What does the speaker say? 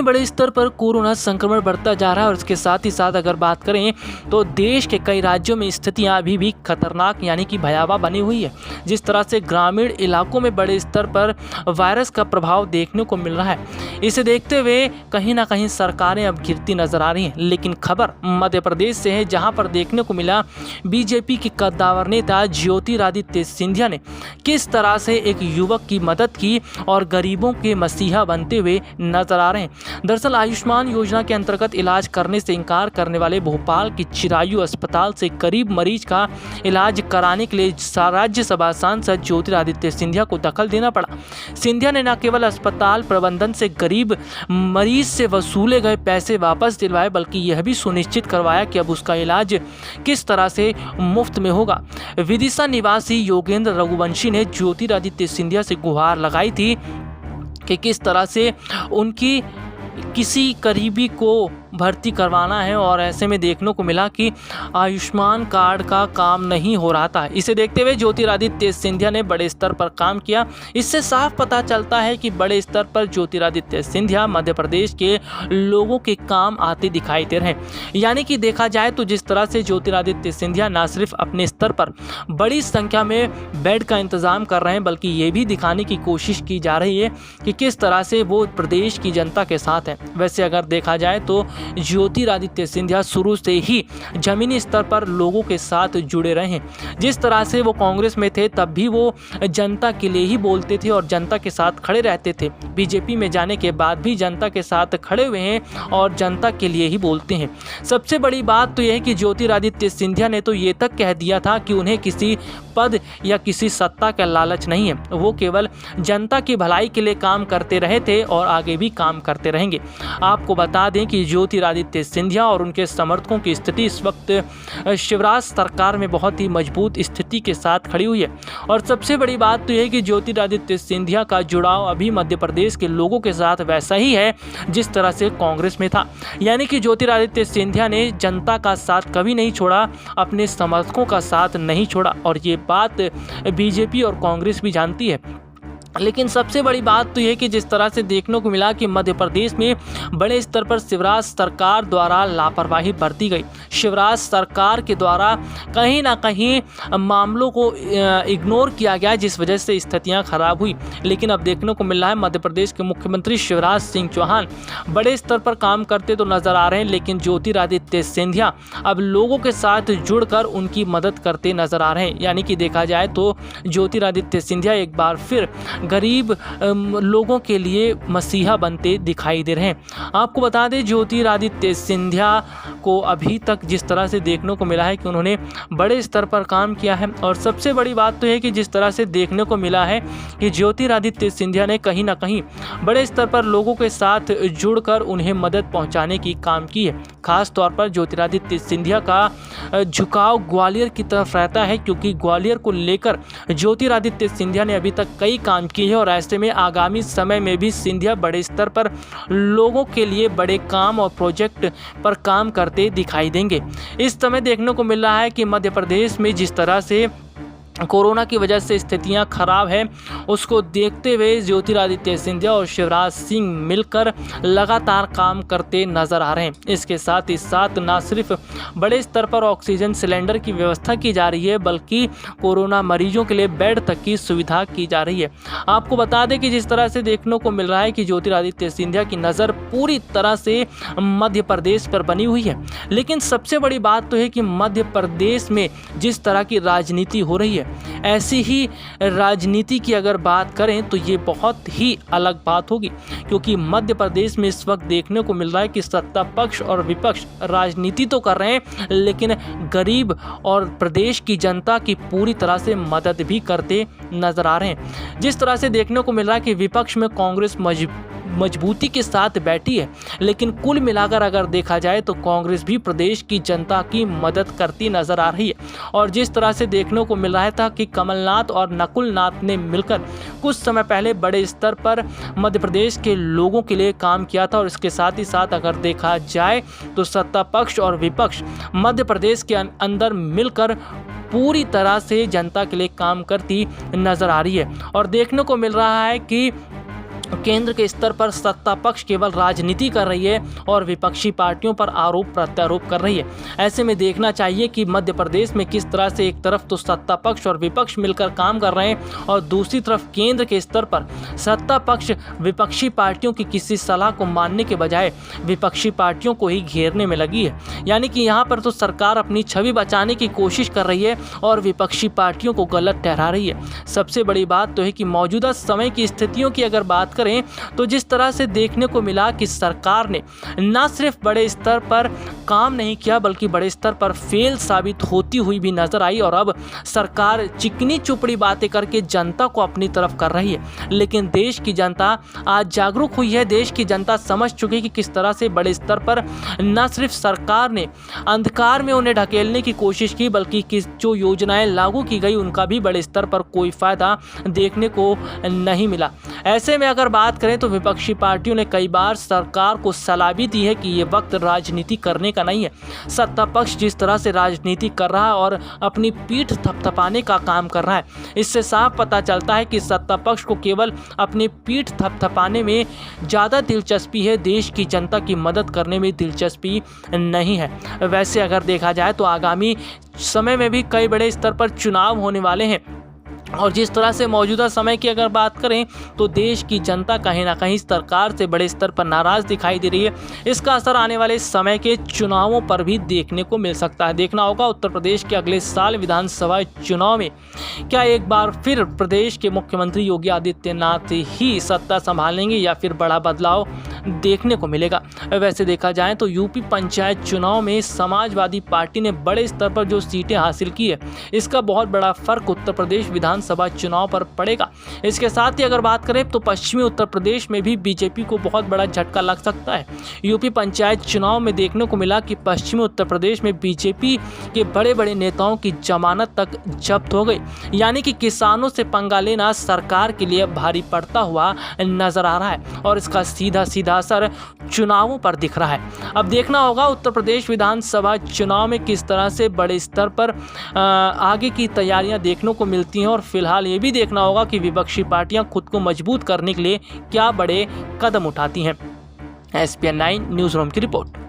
में बड़े स्तर पर कोरोना संक्रमण बढ़ता जा रहा है और इसके साथ ही साथ अगर बात करें तो देश के कई राज्यों में स्थितियां अभी भी खतरनाक यानी कि भयावह बनी हुई है। जिस तरह से ग्रामीण इलाकों में बड़े स्तर पर वायरस का प्रभाव देखने को मिल रहा है, इसे देखते हुए कहीं ना कहीं सरकारें अब गिरती नजर आ रही हैं। लेकिन खबर मध्य प्रदेश से है, जहां पर देखने को मिला बीजेपी के कद्दावर नेता ज्योतिरादित्य सिंधिया ने किस तरह से एक युवक की मदद की और गरीबों के मसीहा बनते हुए नजर आ रहे हैं। दरअसल आयुष्मान योजना के अंतर्गत इलाज करने से इनकार करने वाले भोपाल की चिरायु अस्पताल से गरीब मरीज का इलाज कराने के लिए राज्यसभा सांसद ज्योतिरादित्य सिंधिया को दखल देना पड़ा। सिंधिया ने न केवल अस्पताल प्रबंधन से गरीब मरीज से वसूले गए पैसे वापस दिलवाए, बल्कि यह भी सुनिश्चित करवाया कि अब उसका इलाज किस तरह से मुफ्त में होगा। विदिशा निवासी योगेंद्र रघुवंशी ने ज्योतिरादित्य सिंधिया से गुहार लगाई थी कि किस तरह से उनकी किसी करीबी को भर्ती करवाना है और ऐसे में देखने को मिला कि आयुष्मान कार्ड का काम नहीं हो रहा था। इसे देखते हुए ज्योतिरादित्य सिंधिया ने बड़े स्तर पर काम किया। इससे साफ पता चलता है कि बड़े स्तर पर ज्योतिरादित्य सिंधिया मध्य प्रदेश के लोगों के काम आते दिखाई दे रहे हैं। यानी कि देखा जाए तो जिस तरह से ज्योतिरादित्य सिंधिया न सिर्फ अपने स्तर पर बड़ी संख्या में बेड का इंतजाम कर रहे हैं, बल्कि ये भी दिखाने की कोशिश की जा रही है कि किस तरह से वो प्रदेश की जनता के साथ हैं। वैसे अगर देखा जाए तो ज्योतिरादित्य सिंधिया शुरू से ही जमीनी स्तर पर लोगों के साथ जुड़े रहे हैं। जिस तरह से वो कांग्रेस में थे तब भी वो जनता के लिए ही बोलते थे और जनता के साथ खड़े रहते थे। बीजेपी में जाने के बाद भी जनता के साथ खड़े हुए हैं और जनता के लिए ही बोलते हैं। सबसे बड़ी बात तो यह है कि ज्योतिरादित्य सिंधिया ने तो ये तक कह दिया था कि उन्हें किसी पद या किसी सत्ता का लालच नहीं है, वो केवल जनता की भलाई के लिए काम करते रहे थे और आगे भी काम करते रहेंगे। आपको बता दें कि ज्योतिरादित्य सिंधिया और उनके समर्थकों की स्थिति इस वक्त शिवराज सरकार में बहुत ही मजबूत स्थिति के साथ खड़ी हुई है। और सबसे बड़ी बात तो यह है कि ज्योतिरादित्य सिंधिया का जुड़ाव अभी मध्य प्रदेश के लोगों के साथ वैसा ही है जिस तरह से कांग्रेस में था। यानी कि ज्योतिरादित्य सिंधिया ने जनता का साथ कभी नहीं छोड़ा, अपने समर्थकों का साथ नहीं छोड़ा और ये बात बीजेपी और कांग्रेस भी जानती है। लेकिन सबसे बड़ी बात तो यह कि जिस तरह से देखने को मिला कि मध्य प्रदेश में बड़े स्तर पर शिवराज सरकार द्वारा लापरवाही बरती गई। शिवराज सरकार के द्वारा कहीं ना कहीं मामलों को इग्नोर किया गया, जिस वजह से स्थितियां खराब हुई। लेकिन अब देखने को मिल रहा है मध्य प्रदेश के मुख्यमंत्री शिवराज सिंह चौहान बड़े स्तर पर काम करते तो नजर आ रहे हैं, लेकिन ज्योतिरादित्य सिंधिया अब लोगों के साथ जुड़कर उनकी मदद करते नजर आ रहे हैं। यानी कि देखा जाए तो ज्योतिरादित्य सिंधिया एक बार फिर गरीब लोगों के लिए मसीहा बनते दिखाई दे रहे हैं। आपको बता दें ज्योतिरादित्य सिंधिया को अभी तक जिस तरह से देखने को मिला है कि उन्होंने बड़े स्तर पर काम किया है और सबसे बड़ी बात तो है कि जिस तरह से देखने को मिला है कि ज्योतिरादित्य सिंधिया ने कहीं ना कहीं बड़े स्तर पर लोगों के साथ जुड़कर उन्हें मदद पहुंचाने की काम की है। खास तौर पर ज्योतिरादित्य सिंधिया का झुकाव ग्वालियर की तरफ रहता है, क्योंकि ग्वालियर को लेकर ज्योतिरादित्य सिंधिया ने अभी तक कई काम किए हैं और ऐसे में आगामी समय में भी सिंधिया बड़े स्तर पर लोगों के लिए बड़े काम और प्रोजेक्ट पर काम करते दिखाई देंगे। इस समय देखने को मिल रहा है कि मध्य प्रदेश में जिस तरह से कोरोना की वजह से स्थितियां खराब है, उसको देखते हुए ज्योतिरादित्य सिंधिया और शिवराज सिंह मिलकर लगातार काम करते नजर आ रहे हैं। इसके साथ ही साथ न सिर्फ बड़े स्तर पर ऑक्सीजन सिलेंडर की व्यवस्था की जा रही है, बल्कि कोरोना मरीजों के लिए बेड तक की सुविधा की जा रही है। आपको बता दें कि जिस तरह से देखने को मिल रहा है कि ज्योतिरादित्य सिंधिया की नज़र पूरी तरह से मध्य प्रदेश पर बनी हुई है। लेकिन सबसे बड़ी बात तो है कि मध्य प्रदेश में जिस तरह की राजनीति हो रही है, ऐसी ही राजनीति की अगर बात करें तो ये बहुत ही अलग बात होगी, क्योंकि मध्य प्रदेश में इस वक्त देखने को मिल रहा है कि सत्ता पक्ष और विपक्ष राजनीति तो कर रहे हैं, लेकिन गरीब और प्रदेश की जनता की पूरी तरह से मदद भी करते नजर आ रहे हैं। जिस तरह से देखने को मिल रहा है कि विपक्ष में कांग्रेस मजबूती के साथ बैठी है, लेकिन कुल मिलाकर अगर देखा जाए तो कांग्रेस भी प्रदेश की जनता की मदद करती नजर आ रही है। और जिस तरह से देखने को मिल रहा था कि कमलनाथ और नकुल नाथ ने मिलकर कुछ समय पहले बड़े स्तर पर मध्य प्रदेश के लोगों के लिए काम किया था, और इसके साथ ही साथ अगर देखा जाए तो सत्ता पक्ष और विपक्ष मध्य प्रदेश के अंदर मिलकर पूरी तरह से जनता के लिए काम करती नजर आ रही है। और देखने को मिल रहा है कि केंद्र के स्तर पर सत्ता पक्ष केवल राजनीति कर रही है और विपक्षी पार्टियों पर आरोप प्रत्यारोप कर रही है। ऐसे में देखना चाहिए कि मध्य प्रदेश में किस तरह से एक तरफ तो सत्ता पक्ष और विपक्ष मिलकर काम कर रहे हैं और दूसरी तरफ केंद्र के स्तर पर सत्ता पक्ष विपक्षी पार्टियों की किसी सलाह को मानने के बजाय विपक्षी पार्टियों को ही घेरने में लगी है। यानी कि यहाँ पर तो सरकार अपनी छवि बचाने की कोशिश कर रही है और विपक्षी पार्टियों को गलत ठहरा रही है। सबसे बड़ी बात तो है कि मौजूदा समय की स्थितियों की अगर बात करें तो जिस तरह से देखने को मिला कि सरकार ने न सिर्फ बड़े स्तर पर काम नहीं किया बल्कि बड़े स्तर पर फेल साबित होती हुई भी नजर आई और अब सरकार चिकनी चुपड़ी बातें करके जनता को अपनी तरफ कर रही है। लेकिन देश की जनता आज जागरूक हुई है। देश की जनता समझ चुकी है कि किस तरह से बड़े स्तर पर न सिर्फ सरकार ने अंधकार में उन्हें ढकेलने की कोशिश की बल्कि जो योजनाएं लागू की गई उनका भी बड़े स्तर पर कोई फायदा देखने को नहीं मिला। ऐसे में अगर बात करें तो विपक्षी पार्टियों ने कई बार सरकार को सलाह भी दी है कि ये वक्त राजनीति करने का नहीं है। सत्ता पक्ष जिस तरह से राजनीति कर रहा है और अपनी पीठ थपथपाने का काम कर रहा है, इससे साफ पता चलता है कि सत्ता पक्ष को केवल अपनी पीठ थपथपाने में ज़्यादा दिलचस्पी है, देश की जनता की मदद करने में दिलचस्पी नहीं है। वैसे अगर देखा जाए तो आगामी समय में भी कई बड़े स्तर पर चुनाव होने वाले हैं और जिस तरह से मौजूदा समय की अगर बात करें तो देश की जनता कहीं ना कहीं सरकार से बड़े स्तर पर नाराज़ दिखाई दे रही है। इसका असर आने वाले समय के चुनावों पर भी देखने को मिल सकता है। देखना होगा उत्तर प्रदेश के अगले साल विधानसभा चुनाव में क्या एक बार फिर प्रदेश के मुख्यमंत्री योगी आदित्यनाथ ही सत्ता संभालेंगे या फिर बड़ा बदलाव देखने को मिलेगा। वैसे देखा जाए तो यूपी पंचायत चुनाव में समाजवादी पार्टी ने बड़े स्तर पर जो सीटें हासिल की है, इसका बहुत बड़ा फर्क उत्तर प्रदेश विधानसभा चुनाव पर पड़ेगा। इसके साथ ही अगर बात करें तो पश्चिमी उत्तर प्रदेश में भी बीजेपी को बहुत बड़ा झटका लग सकता है। यूपी पंचायत चुनाव में देखने को मिला कि पश्चिमी उत्तर प्रदेश में बीजेपी के बड़े बड़े नेताओं की जमानत तक जब्त हो गई। यानी कि किसानों से पंगा लेना सरकार के लिए भारी पड़ता हुआ नजर आ रहा है और इसका सीधा सीधा असर चुनावों पर दिख रहा है। अब देखना होगा उत्तर प्रदेश विधानसभा चुनाव में किस तरह से बड़े स्तर पर आगे की तैयारियां देखने को मिलती हैं और फिलहाल ये भी देखना होगा कि विपक्षी पार्टियां खुद को मजबूत करने के लिए क्या बड़े कदम उठाती हैं। SPN 9 न्यूज़ रूम की रिपोर्ट।